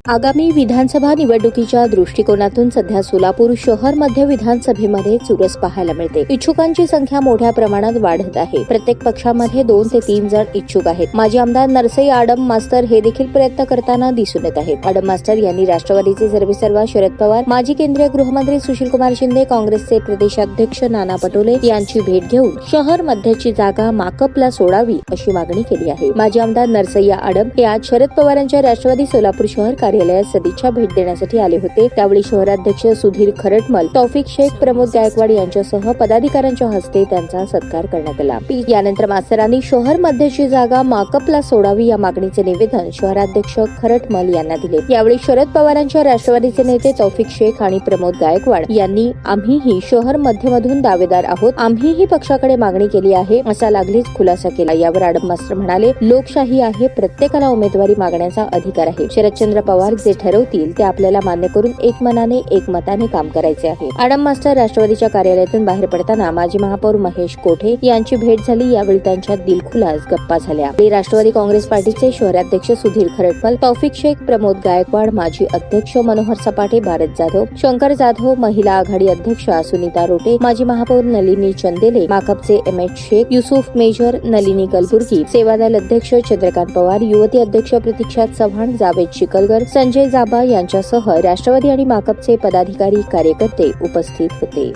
आगामी विधानसभा निवडणुकीच्या दृष्टिकोनातून सध्या सोलापूर शहर मध्य विधानसभेमध्ये चुरस पाहायला मिळते। इच्छुकांची संख्या मोठ्या प्रमाणात वाढत आहे। प्रत्येक पक्षामध्ये 2 ते 3 जण इच्छुक आहेत। माजी आमदार नरसई आडम मास्तर हे देखील प्रयत्न करताना दिसून येत आहेत। आडम मास्तर यांनी राष्ट्रवादीचे सर्वेसर्वा शरद पवार, माजी केंद्रीय गृहमंत्री सुशीलकुमार शिंदे, काँग्रेसचे प्रदेशाध्यक्ष नाना पटोले यांची भेट घेऊन शहर मध्यची जागा माकपला सोडावी अशी मागणी केली आहे। माजी आमदार नरसई आडम हे आज शरद पवारांच्या राष्ट्रवादी सोलापूर शहर कार्यालयात सदिच्छा भेट देण्यासाठी आले होते। त्यावेळी शहराध्यक्ष सुधीर खरटमल, तौफिक शेख, प्रमोद गायकवाड यांच्यासह पदाधिकाऱ्यांच्या हस्ते त्यांचा सत्कार करण्यात आला। यानंतर मास्तरांनी शहर मध्यची जागा माकपला सोडावी या मागणीचे निवेदन शहराध्यक्ष खरटमल यांना दिले। यावेळी शरद पवारांच्या राष्ट्रवादीचे नेते तौफिक शेख आणि प्रमोद गायकवाड यांनी आम्हीही शहर मध्यमधून दावेदार आहोत, आम्हीही पक्षाकडे मागणी केली आहे असा लागलीच खुलासा केला। यावर आडम मास्तर म्हणाले, लोकशाही आहे, प्रत्येकाला उमेदवारी मागण्याचा अधिकार आहे। शरदचंद्र पवार जे ठरवतील ते आपल्याला मान्य करून एकमनाने एकमताने काम करायचे आहे। आडम मास्तर राष्ट्रवादीच्या कार्यालयातून बाहेर पडताना माजी महापौर महेश कोठे यांची भेट झाली। यावेळी त्यांच्या दिलखुलास गप्पा झाल्या। राष्ट्रवादी काँग्रेस पार्टीचे शहराध्यक्ष सुधीर खरटमल, तौफिक शेख, प्रमोद गायकवाड, माजी अध्यक्ष मनोहर सपाटे, भारत जाधव, शंकर जाधव, महिला आघाडी अध्यक्षा सुनीता रोटे, माजी महापौर नलिनी चंदेले, माकपचे एमएच शेख, युसुफ मेजर, नलिनी कलबुर्गी, सेवादल अध्यक्ष चंद्रकांत पवार, युवती अध्यक्ष प्रतीक्षा चव्हाण, जावेद शिकलगर, संजय जाबा यांच्यासह राष्ट्रवादी आणि माकपचे पदाधिकारी, कार्यकर्ते उपस्थित होते।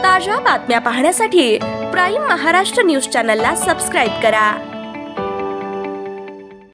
ताज्या बातम्या पाहण्यासाठी प्राईम महाराष्ट्र न्यूज चॅनलला सबस्क्राईब करा।